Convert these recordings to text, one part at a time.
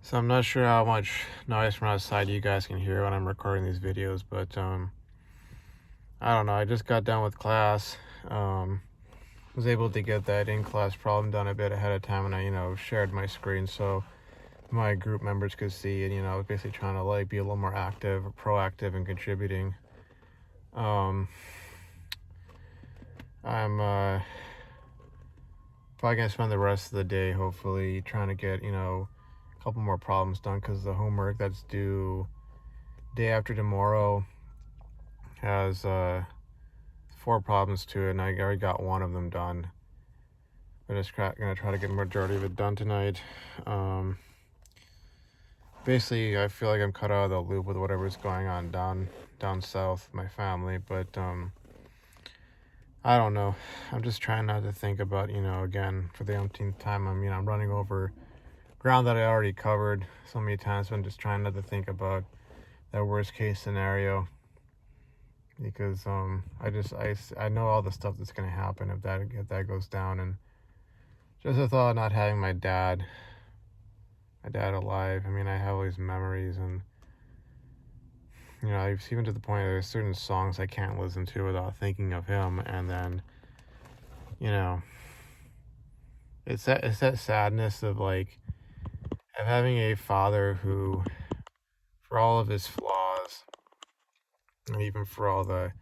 So I'm not sure how much noise from outside you guys can hear when I'm recording these videos, but I don't know. I just got done with class. Was able to get that in-class problem done a bit ahead of time, and I shared my screen so my group members could see, and I was basically trying to like be a little more active, or proactive, and contributing. Um, I'm probably gonna spend the rest of the day, hopefully, trying to get a couple more problems done because the homework that's due day after tomorrow has 4 problems to it, and I already got one of them done. I'm just gonna try to get the majority of it done tonight. Basically, I feel like I'm cut out of the loop with whatever's going on down south with my family, but I don't know. I'm just trying not to think about again for the umpteenth time. I'm running over ground that I already covered so many times. But I'm just trying not to think about that worst case scenario because I know all the stuff that's gonna happen if that goes down, and just the thought of not having my dad alive. I have all these memories, and it's even to the point that there's certain songs I can't listen to without thinking of him, and then you know it's that sadness of having a father who, for all of his flaws, and even for all the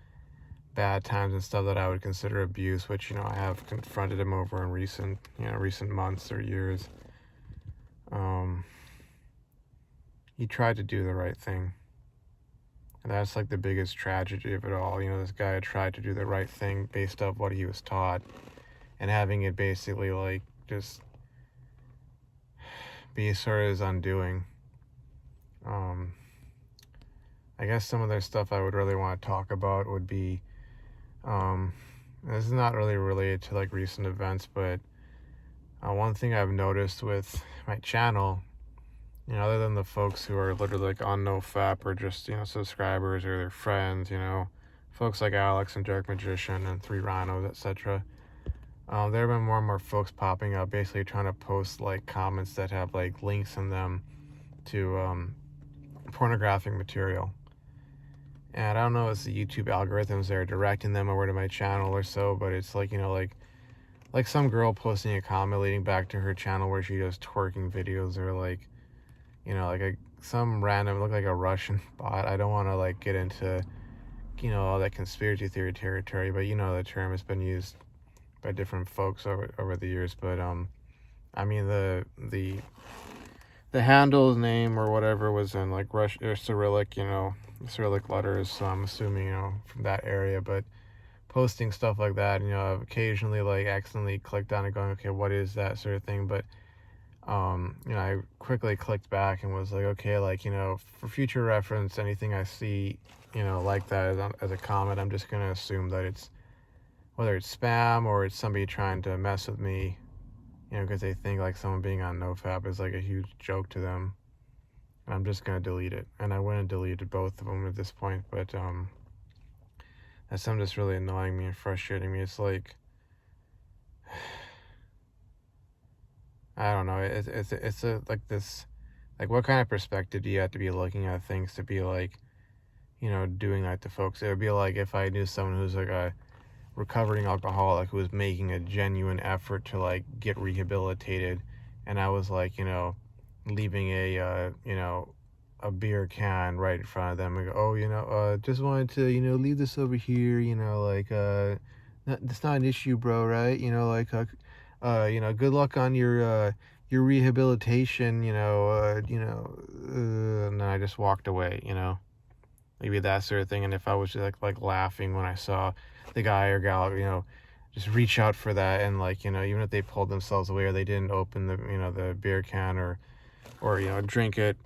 bad times and stuff that I would consider abuse, which I have confronted him over in recent months or years. He tried to do the right thing, and that's like the biggest tragedy of it all. This guy tried to do the right thing based off what he was taught, and having it basically just be sort of his undoing. I guess some of the stuff I would really want to talk about would be, this is not really related to recent events, but one thing I've noticed with my channel, other than the folks who are literally on NoFap or just subscribers or their friends, folks like Alex and Dark Magician and Three Rhinos, etc. There have been more and more folks popping up, basically trying to post comments that have links in them to pornographic material. And I don't know if it's the YouTube algorithms that are directing them over to my channel or so, but it's like some girl posting a comment leading back to her channel where she does twerking videos, or some random, look like a Russian bot. I don't want to get into all that conspiracy theory territory, but the term has been used by different folks over the years. But the handle's name or whatever was in Russian or Cyrillic letters, so I'm assuming from that area. But posting stuff like that, I've occasionally accidentally clicked on it going, okay, what is that sort of thing? But I quickly clicked back and was like, okay, for future reference, anything I see like that as a comment, I'm just gonna assume that it's, whether it's spam or it's somebody trying to mess with me, because they think someone being on NoFap is a huge joke to them. And I'm just gonna delete it. And I went and deleted both of them at this point, but that's something that's really annoying me and frustrating me. It's I don't know. It's this, what kind of perspective do you have to be looking at things to be doing that to folks? It would be like if I knew someone who's a recovering alcoholic who was making a genuine effort to get rehabilitated, and I was leaving a beer can right in front of them and go, oh, just wanted to leave this over here, it's not an issue, bro, right? Good luck on your rehabilitation, and then I just walked away, maybe that sort of thing. And if I was just laughing when I saw the guy or gal, just reach out for that, and even if they pulled themselves away or they didn't open the beer can or drink it,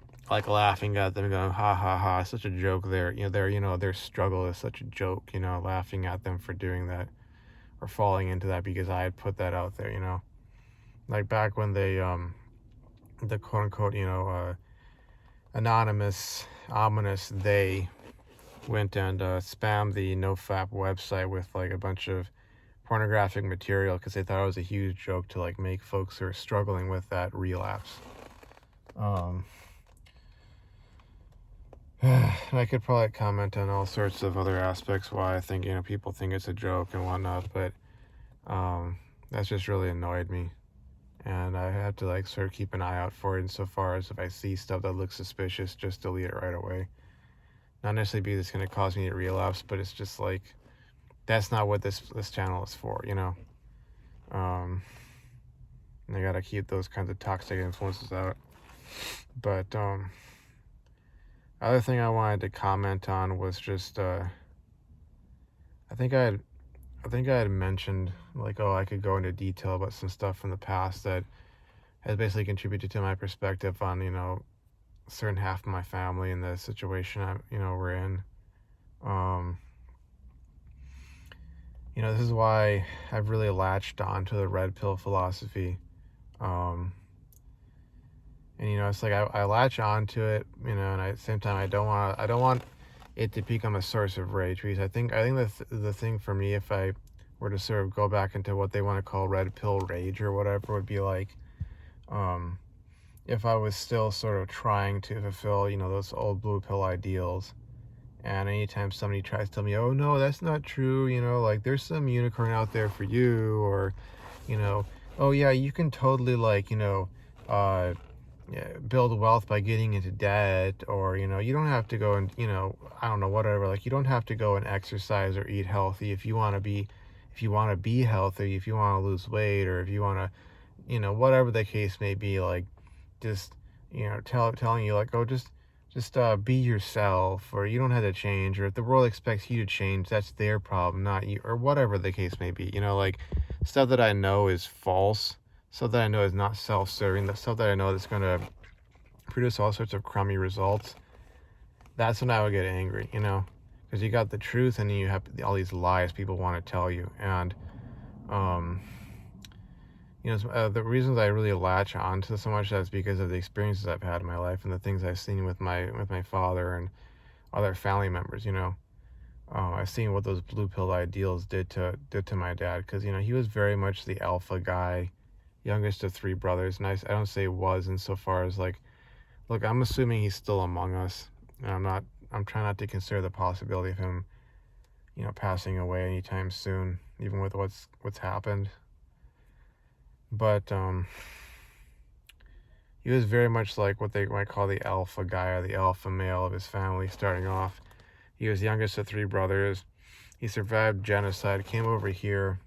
laughing at them, going, ha ha ha, such a joke. Their struggle is such a joke, laughing at them for doing that or falling into that because I had put that out there, back when they the quote unquote anonymous, ominous they went and spammed the NoFap website with a bunch of pornographic material because they thought it was a huge joke to make folks who are struggling with that relapse. Um, and I could probably comment on all sorts of other aspects why I think, people think it's a joke and whatnot, but that's just really annoyed me. And I have to like sort of keep an eye out for it insofar as if I see stuff that looks suspicious, just delete it right away. Not necessarily because it's going to cause me to relapse, but it's just like that's not what this channel is for, Um, and I gotta keep those kinds of toxic influences out. But other thing I wanted to comment on was just I think I had mentioned like, oh, I could go into detail about some stuff from the past that has basically contributed to my perspective on a certain half of my family and the situation we're in. Um, this is why I've really latched on to the red pill philosophy. Um, and it's like I latch on to it, and at the same time I don't want it to become a source of rage, because I think the thing for me, if I were to sort of go back into what they want to call red pill rage or whatever, would be like um, if I was still sort of trying to fulfill those old blue pill ideals. And anytime somebody tries to tell me, oh no, that's not true, like there's some unicorn out there for you, or, you know, oh yeah, you can totally like, uh, yeah, build wealth by getting into debt, or, you don't have to go and, I don't know, whatever, like you don't have to go and exercise or eat healthy if you want to be healthy, if you want to lose weight, or if you want to, whatever the case may be, like just, telling you like, oh, just be yourself, or you don't have to change, or if the world expects you to change, that's their problem, not you, or whatever the case may be. Like stuff that I know is false, stuff that I know is not self-serving, the stuff that I know that's going to produce all sorts of crummy results. That's when I would get angry, because you got the truth and then you have all these lies people want to tell you. And um the reasons I really latch onto so much, that's because of the experiences I've had in my life and the things I've seen with my father and other family members. I've seen what those blue pill ideals did to my dad, because he was very much the alpha guy, youngest of three brothers. And I don't say was insofar as like, look, I'm assuming he's still among us, and I'm trying not to consider the possibility of him passing away anytime soon, even with what's happened. But he was very much like what they might call the alpha guy, or the alpha male of his family starting off. He was youngest of three brothers. He survived genocide, came over here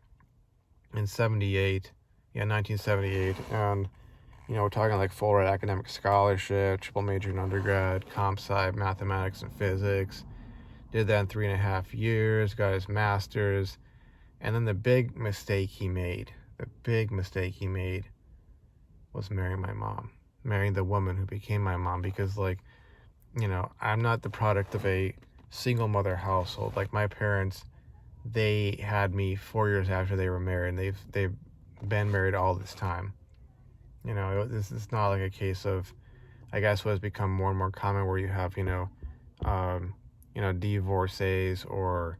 in 1978. And, we're talking like full ride academic scholarship, triple major in undergrad, comp sci, mathematics and physics. Did that in 3.5 years, got his master's. And then the big mistake he made was marrying my mom, marrying the woman who became my mom, because like, I'm not the product of a single mother household. Like my parents, they had me 4 years after they were married, and they've been married all this time. This is not like a case of, I guess, what has become more and more common, where you have divorcees, or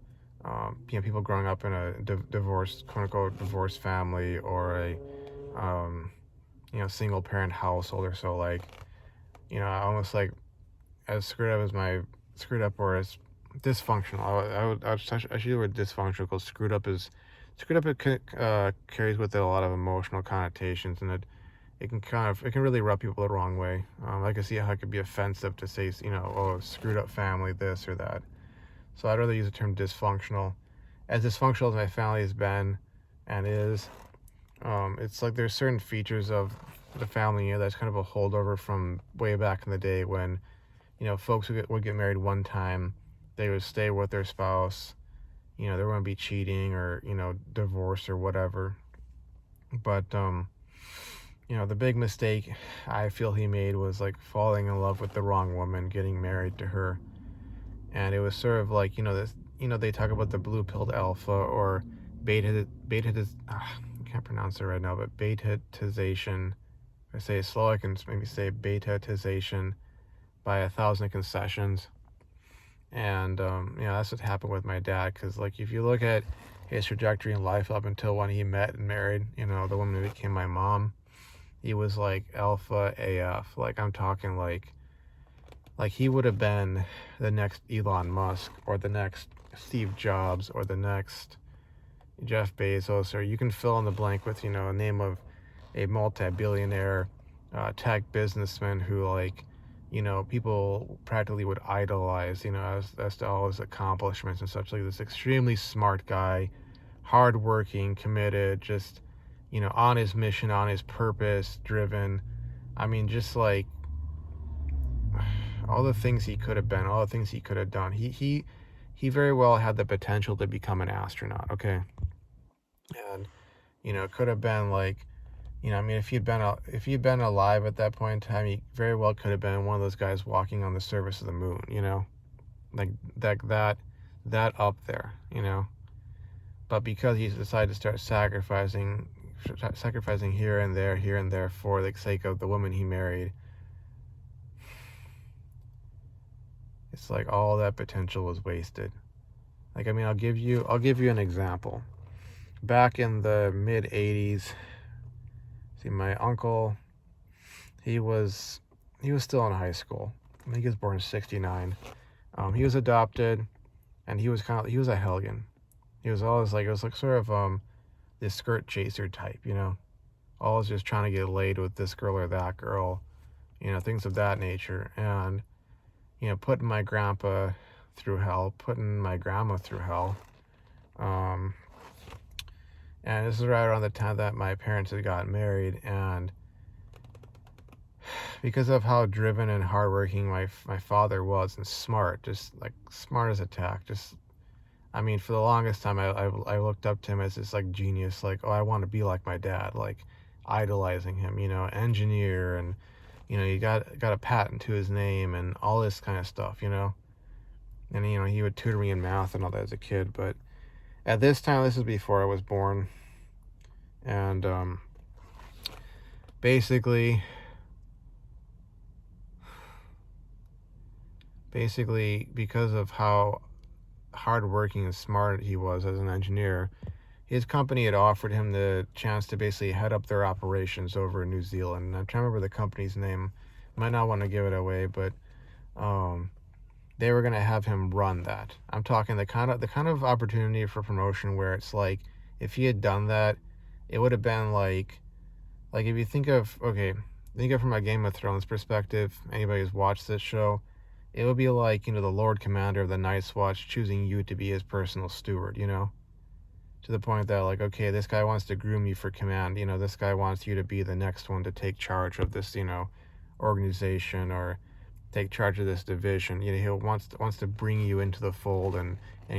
people growing up in a divorced, quote unquote divorced family, or a single parent household or so. Like, almost like as screwed up or as dysfunctional. I should use the word dysfunctional, because screwed up it carries with it a lot of emotional connotations, and it can really rub people the wrong way. I can see how it could be offensive to say, oh, screwed up family, this or that. So I'd rather use the term dysfunctional. As dysfunctional as my family has been and is, it's like there's certain features of the family that's kind of a holdover from way back in the day, when folks would get married one time, they would stay with their spouse, they wouldn't be cheating or divorce or whatever. But the big mistake I feel he made was like falling in love with the wrong woman, getting married to her. And it was sort of like, this, they talk about the blue pilled alpha, or beta I can't pronounce it right now, but betatization. If I say it slow, I can maybe say betatization by 1,000 concessions. And that's what happened with my dad, because like if you look at his trajectory in life up until when he met and married the woman who became my mom, He was like alpha AF. Like I'm talking like he would have been the next Elon Musk or the next Steve Jobs or the next Jeff Bezos, or you can fill in the blank with, a name of a multi-billionaire tech businessman who, like, people practically would idolize, as to all his accomplishments and such. Like this extremely smart guy, hardworking, committed, just, on his mission, on his purpose, driven. I mean, just like all the things he could have been, all the things he could have done. He very well had the potential to become an astronaut. Okay, and it could have been like, I mean, if he'd been alive at that point in time, he very well could have been one of those guys walking on the surface of the moon. Like that up there. But because he decided to start sacrificing here and there for the sake of the woman he married, it's like all that potential was wasted. Like, I mean, I'll give you an example. Back in the mid 80s, see, my uncle, he was still in high school. I think he was born in 69. He was adopted, and he was a hellion. He was always like, it was like sort of this skirt chaser type, always just trying to get laid with this girl or that girl, things of that nature. And putting my grandpa through hell, putting my grandma through hell. And this is right around the time that my parents had gotten married, and because of how driven and hardworking my father was, and smart, just like smart as a tack, just, I mean, for the longest time, I looked up to him as this like genius, like, oh, I want to be like my dad, like idolizing him, engineer, and he got a patent to his name and all this kind of stuff, and he would tutor me in math and all that as a kid. But at this time, this is before I was born, and basically because of how hardworking and smart he was as an engineer, his company had offered him the chance to basically head up their operations over in New Zealand. And I'm trying to remember the company's name. Might not want to give it away, but they were going to have him run that. I'm talking the kind of opportunity for promotion where it's like, if he had done that, it would have been like if you think of from a Game of Thrones perspective, anybody who's watched this show, it would be like, the Lord Commander of the Night's Watch choosing you to be his personal steward, to the point that, like, okay, this guy wants to groom you for command, this guy wants you to be the next one to take charge of this, organization, or take charge of this division. He wants to bring you into the fold and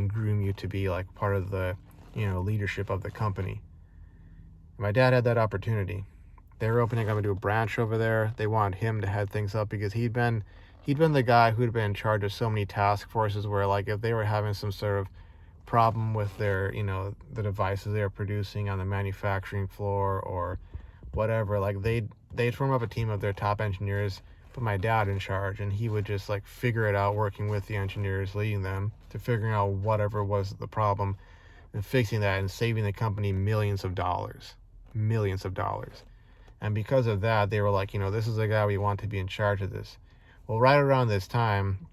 groom you to be like part of the, leadership of the company. My dad had that opportunity. They were opening up a new branch over there. They wanted him to head things up because he'd been the guy who'd been in charge of so many task forces where, like, if they were having some sort of problem with their, the devices they were producing on the manufacturing floor or whatever, like they'd form up a team of their top engineers, put my dad in charge, and he would just like figure it out, working with the engineers, leading them to figuring out whatever was the problem and fixing that and saving the company millions of dollars. And because of that, they were like, this is the guy we want to be in charge of this. Well, right around this time,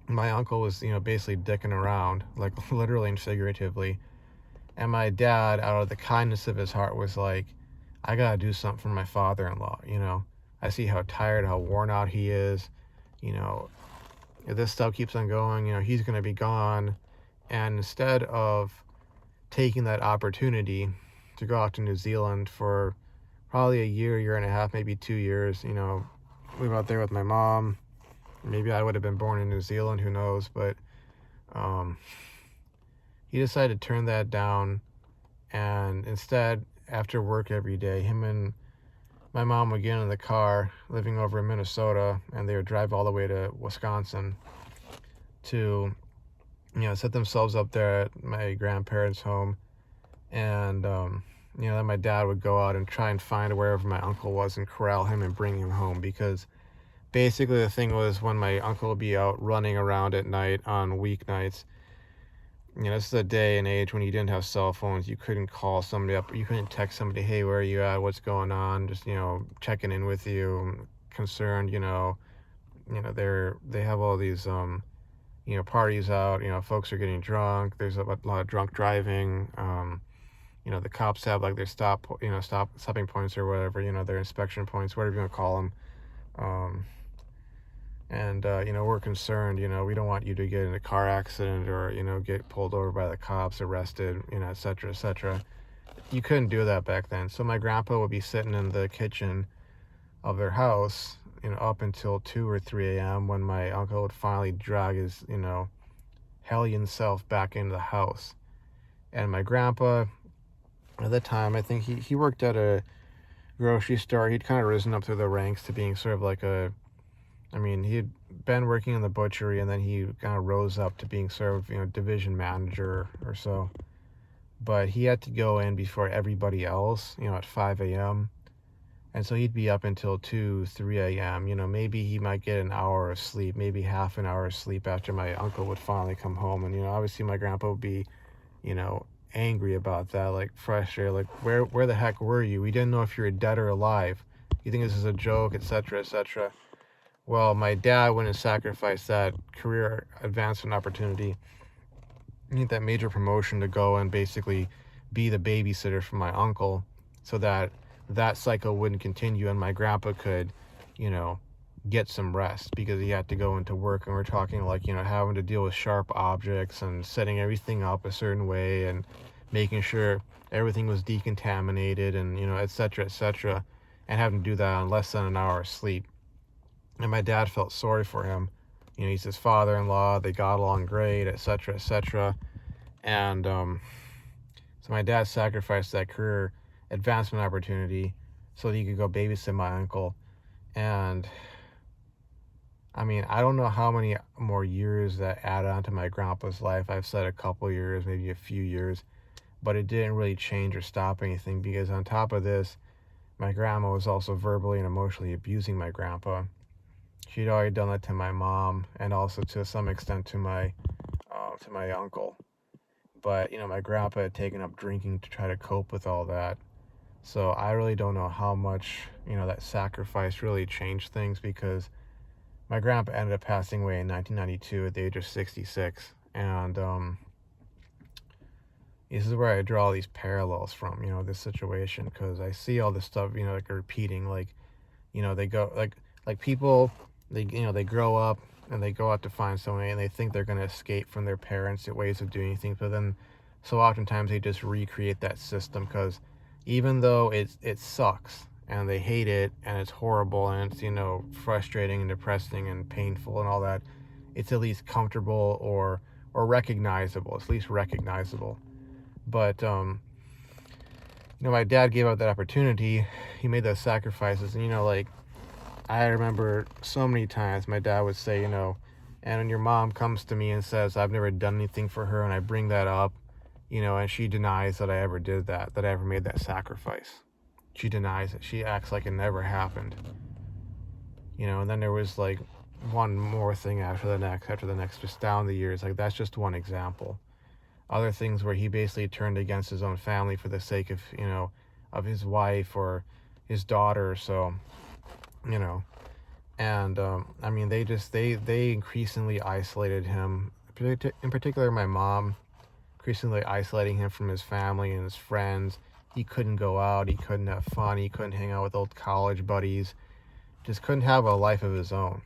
my uncle was, basically dicking around, like literally and figuratively. And my dad, out of the kindness of his heart, was like, I gotta do something for my father-in-law. I see how tired, how worn out he is. If this stuff keeps on going, he's gonna be gone. And instead of taking that opportunity to go out to New Zealand for probably a year and a half, maybe 2 years, live out there with my mom. Maybe I would have been born in New Zealand, who knows, but he decided to turn that down, and instead, after work every day, him and my mom would get in the car, living over in Minnesota, and they would drive all the way to Wisconsin to, set themselves up there at my grandparents' home, and then my dad would go out and try and find wherever my uncle was and corral him and bring him home, because basically the thing was, when my uncle would be out running around at night on weeknights, this is a day and age when you didn't have cell phones. You couldn't call somebody up. You couldn't text somebody, hey, where are you at? What's going on? Just, checking in with you, concerned, they have all these, parties out, folks are getting drunk. There's a lot of drunk driving. The cops have like their stopping points or whatever, their inspection points, whatever you want to call them. Um, and we're concerned, we don't want you to get in a car accident or, get pulled over by the cops, arrested, et cetera, et cetera. You couldn't do that back then. So my grandpa would be sitting in the kitchen of their house, up until 2 or 3 a.m. when my uncle would finally drag his, hellion self back into the house. And my grandpa, at the time, I think he worked at a grocery store. He'd kind of risen up through the ranks to being sort of like he'd been working in the butchery, and then he kind of rose up to being sort of, division manager or so. But he had to go in before everybody else, at 5 a.m. And so he'd be up until 2, 3 a.m. Maybe he might get an hour of sleep, maybe half an hour of sleep after my uncle would finally come home. And, obviously my grandpa would be, angry about that, like frustrated, like, where the heck were you? We didn't know if you were dead or alive. You think this is a joke, etc., etc. Well, my dad wouldn't sacrifice that career advancement opportunity, that major promotion, to go and basically be the babysitter for my uncle, so that cycle wouldn't continue and my grandpa could, get some rest, because he had to go into work. And we're talking like, having to deal with sharp objects and setting everything up a certain way and making sure everything was decontaminated and, etc., etc., and having to do that on less than an hour of sleep. And my dad felt sorry for him. He's his father-in-law. They got along great, etc., etc. And so my dad sacrificed that career advancement opportunity so that he could go babysit my uncle. And I don't know how many more years that added on to my grandpa's life. I've said a couple years, maybe a few years, but it didn't really change or stop anything, because on top of this, my grandma was also verbally and emotionally abusing my grandpa. She'd already done that to my mom, and also to some extent to my uncle. But, my grandpa had taken up drinking to try to cope with all that. So I really don't know how much, that sacrifice really changed things, because my grandpa ended up passing away in 1992 at the age of 66. And this is where I draw these parallels from, this situation, because I see all this stuff, like repeating, like, they go, like people, they grow up and they go out to find someone, and they think they're going to escape from their parents' ways of doing things. But then so oftentimes they just recreate that system, because even though it sucks and they hate it and it's horrible and it's, frustrating and depressing and painful and all that, it's at least comfortable or recognizable. It's at least recognizable. But my dad gave up that opportunity. He made those sacrifices, and like, I remember so many times my dad would say, and when your mom comes to me and says I've never done anything for her, and I bring that up, and she denies that I ever did that I ever made that sacrifice. She denies it. She acts like it never happened. And then there was like one more thing after the next, just down the years. Like, that's just one example. Other things where he basically turned against his own family for the sake of, of his wife or his daughter. So, and they increasingly isolated him. In particular, my mom, increasingly isolating him from his family and his friends. He couldn't go out, he couldn't have fun, he couldn't hang out with old college buddies, just couldn't have a life of his own,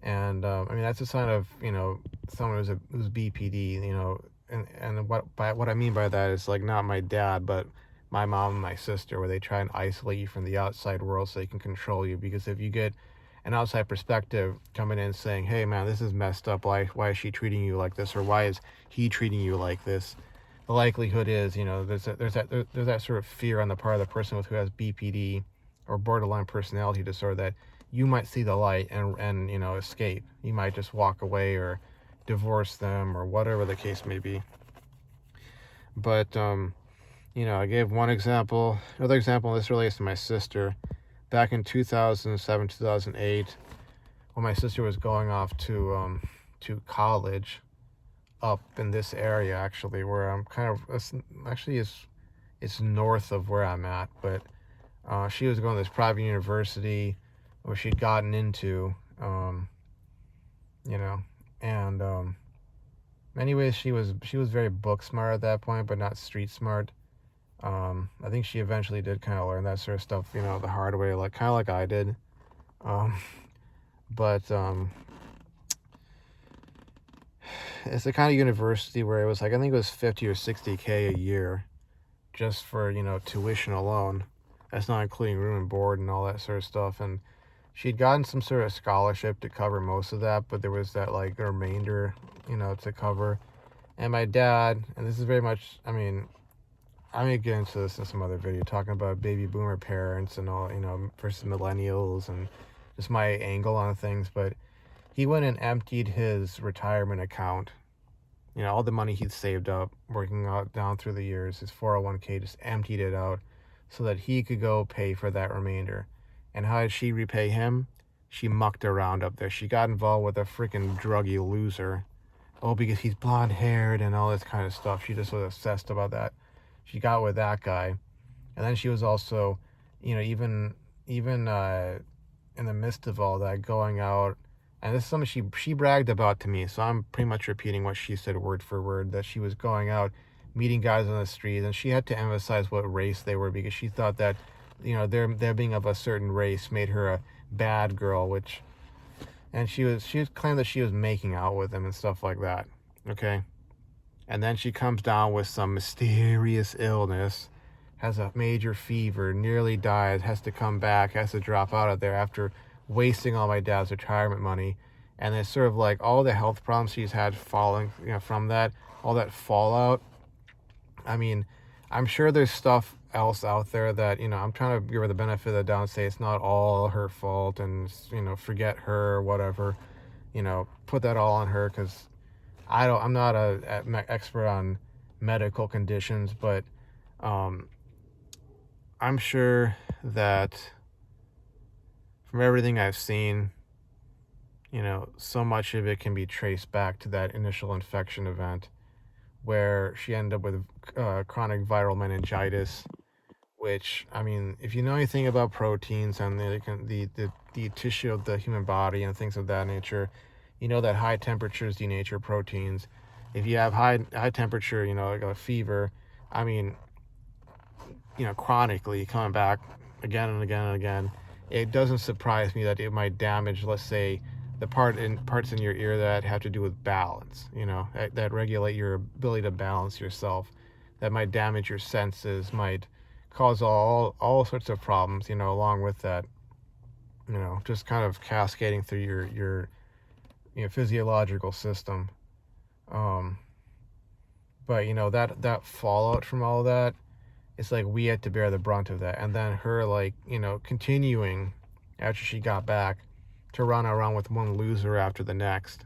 And that's a sign of, someone who's BPD, and what I mean by that is, like, not my dad, but my mom and my sister, where they try and isolate you from the outside world so they can control you. Because if you get an outside perspective coming in saying, hey man, this is messed up, why is she treating you like this, or why is he treating you like this, the likelihood is, there's that sort of fear on the part of the person who has BPD or borderline personality disorder, that you might see the light and escape. You might just walk away or divorce them or whatever the case may be. But I gave one example. Another example, this relates to my sister. Back in 2007, 2008, when my sister was going off to college, up in this area actually, where I'm kind of actually it's north of where I'm at, but she was going to this private university where she'd gotten into, you know, and anyways, she was very book smart at that point, but not street smart. I think she eventually did kind of learn that sort of stuff, the hard way, like kind of like I did. Um, but it's the kind of university where it was like I think it was 50 or 60K a year just for tuition alone. That's not including room and board and all that sort of stuff. And she'd gotten some sort of scholarship to cover most of that, but there was that like remainder, to cover. And my dad, and this is very much, I may get into this in some other video, talking about baby boomer parents and all, versus millennials and just my angle on things. But he went and emptied his retirement account, all the money he'd saved up working out down through the years, his 401k, just emptied it out so that he could go pay for that remainder. And how did she repay him? She mucked around up there. She got involved with a freaking druggy loser. Oh, because he's blonde haired and all this kind of stuff. She just was obsessed about that. She got with that guy. And then she was also, even in the midst of all that, going out. And this is something she bragged about to me, so I'm pretty much repeating what she said word for word, that she was going out, meeting guys on the street, and she had to emphasize what race they were because she thought that, their being of a certain race made her a bad girl, and she claimed that she was making out with him and stuff like that, okay? And then she comes down with some mysterious illness, has a major fever, nearly dies, has to come back, has to drop out of there after wasting all my dad's retirement money. And it's sort of like all the health problems she's had following, from that, all that fallout. I'm sure there's stuff else out there that, I'm trying to give her the benefit of the doubt and say it's not all her fault and, forget her or whatever, put that all on her, because I'm not an expert on medical conditions, but I'm sure that from everything I've seen, so much of it can be traced back to that initial infection event where she ended up with chronic viral meningitis, which, if you know anything about proteins and the tissue of the human body and things of that nature, that high temperatures denature proteins. If you have high temperature, like a fever, chronically coming back again and again and again, it doesn't surprise me that it might damage, let's say, the parts in your ear that have to do with balance, that regulate your ability to balance yourself, that might damage your senses, might cause all sorts of problems, along with that, just kind of cascading through your physiological system. But that fallout from all of that, it's like we had to bear the brunt of that. And then her, like, continuing after she got back to run around with one loser after the next,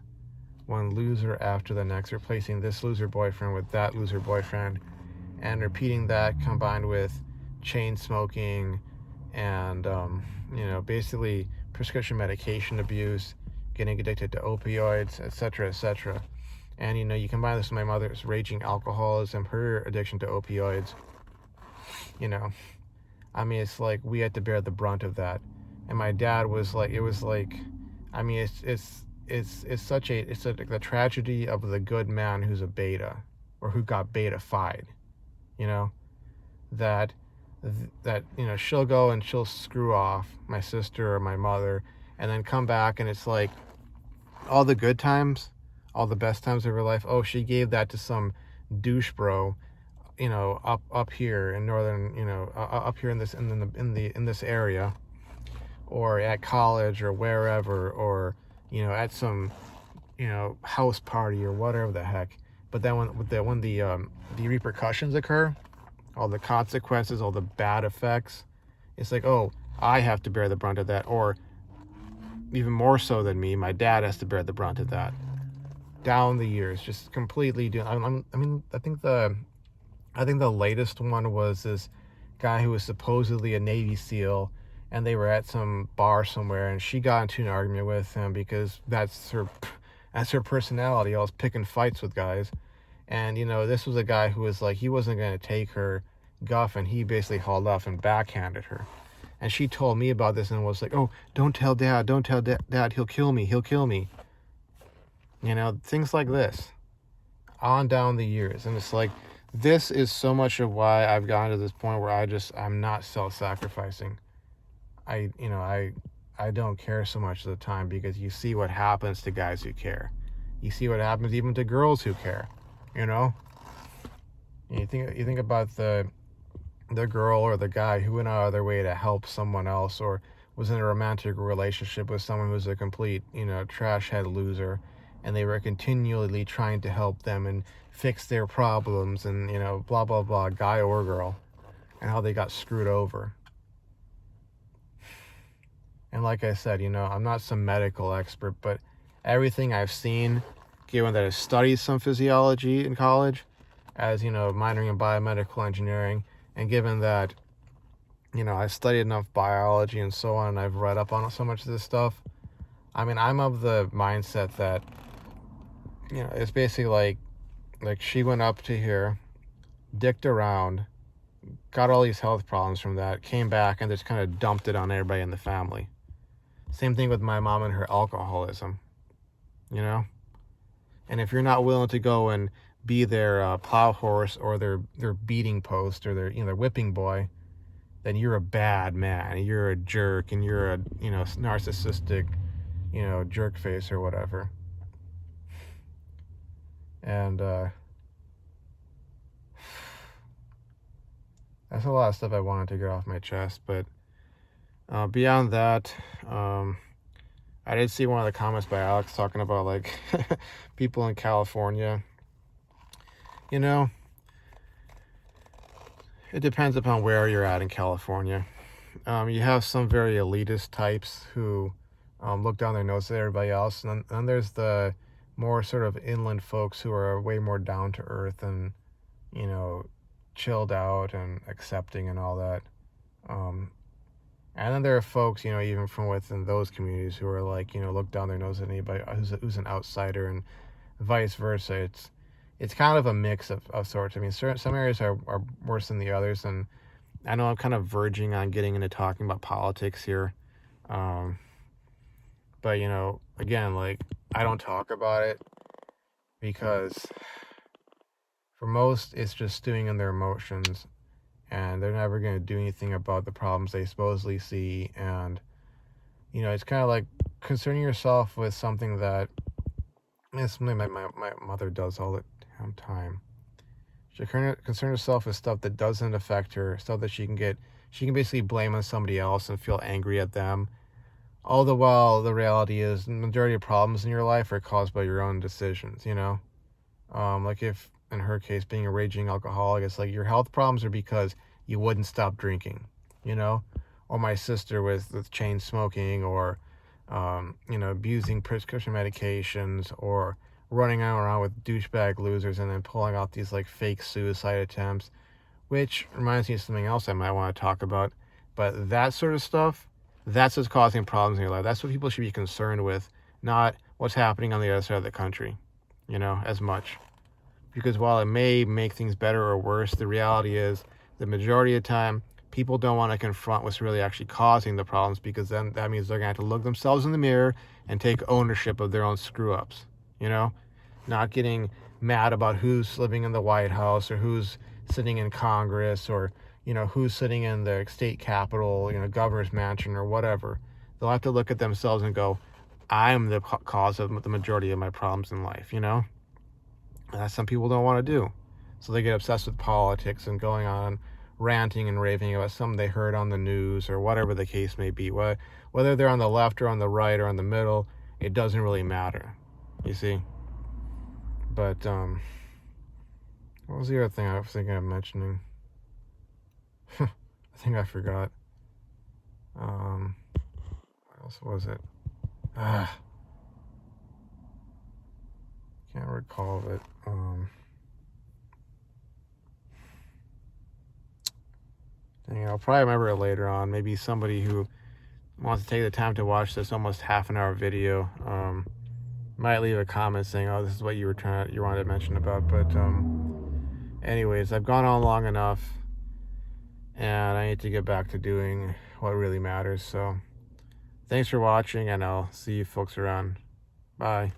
replacing this loser boyfriend with that loser boyfriend, and repeating that combined with chain smoking and basically prescription medication abuse, getting addicted to opioids, etc., etc. And you combine this with my mother's raging alcoholism, her addiction to opioids, it's like we had to bear the brunt of that. And my dad was like, it was like, it's the tragedy of the good man who's a beta, or who got beta-fied, that she'll go and she'll screw off my sister or my mother, and then come back, and it's like all the good times, all the best times of her life, oh, she gave that to some douche bro, up here in northern, up here in this area, or at college, or wherever, or at some house party or whatever the heck. But then when the repercussions occur, all the consequences, all the bad effects, it's like, oh, I have to bear the brunt of that. Or even more so than me, my dad has to bear the brunt of that. Down the years, just completely I think the latest one was this guy who was supposedly a Navy SEAL, and they were at some bar somewhere, and she got into an argument with him because that's That's her personality, always picking fights with guys. And, this was a guy who was like, he wasn't going to take her guff, and he basically hauled off and backhanded her. And she told me about this and was like, oh, don't tell dad, dad, he'll kill me, things like this on down the years. And it's like, this is so much of why I've gotten to this point where I'm not self-sacrificing. I don't care so much of the time, because you see what happens to guys who care. You see what happens even to girls who care, And you think about the girl or the guy who went out of their way to help someone else, or was in a romantic relationship with someone who's a complete, trash head loser, and they were continually trying to help them and fix their problems, and, blah, blah, blah, guy or girl, and how they got screwed over. And like I said, I'm not some medical expert, but everything I've seen, given that I studied some physiology in college, as, minoring in biomedical engineering, and given that, I studied enough biology and so on, and I've read up on so much of this stuff, I'm of the mindset that, it's basically like she went up to here, dicked around, got all these health problems from that, came back, and just kind of dumped it on everybody in the family. Same thing with my mom and her alcoholism, And if you're not willing to go and be their plow horse, or their beating post, or their whipping boy, then you're a bad man. You're a jerk, and you're a narcissistic, jerk face or whatever. And that's a lot of stuff I wanted to get off my chest. But beyond that, I did see one of the comments by Alex talking about like people in California. It depends upon where you're at in California. You have some very elitist types who look down their nose at everybody else, and then there's the more sort of inland folks who are way more down to earth and, chilled out and accepting and all that. And then there are folks, even from within those communities, who are like, look down their nose at anybody who's an outsider, and vice versa. It's kind of a mix of sorts. Some areas are worse than the others, and I know I'm kind of verging on getting into talking about politics here. But, again, like, I don't talk about it because for most, it's just stewing in their emotions, and they're never going to do anything about the problems they supposedly see. And, it's kind of like concerning yourself with something that is something my mother does all the damn time. She concern herself with stuff that doesn't affect her, stuff that she can basically blame on somebody else and feel angry at them. All the while, the reality is the majority of problems in your life are caused by your own decisions, Like if, in her case, being a raging alcoholic, it's like your health problems are because you wouldn't stop drinking, Or my sister with chain smoking, or, abusing prescription medications, or running around with douchebag losers and then pulling out these like fake suicide attempts, which reminds me of something else I might want to talk about. But that sort of stuff, that's what's causing problems in your life. That's what people should be concerned with, not what's happening on the other side of the country, as much. Because while it may make things better or worse, the reality is the majority of the time, people don't want to confront what's really actually causing the problems, because then that means they're going to have to look themselves in the mirror and take ownership of their own screw-ups, Not getting mad about who's living in the White House, or who's sitting in Congress, or, who's sitting in the state capitol, governor's mansion, or whatever. They'll have to look at themselves and go, I'm the cause of the majority of my problems in life, And that's some people don't want to do. So they get obsessed with politics and going on ranting and raving about something they heard on the news, or whatever the case may be. Whether they're on the left or on the right or on the middle, it doesn't really matter, you see. But what was the other thing I was thinking of mentioning? I think I forgot. What else was it? Can't recall it. Dang it, I'll probably remember it later on. Maybe somebody who wants to take the time to watch this almost half an hour video might leave a comment saying, "Oh, this is what you wanted to mention about." But anyways, I've gone on long enough, and I need to get back to doing what really matters. So, thanks for watching, and I'll see you folks around. Bye.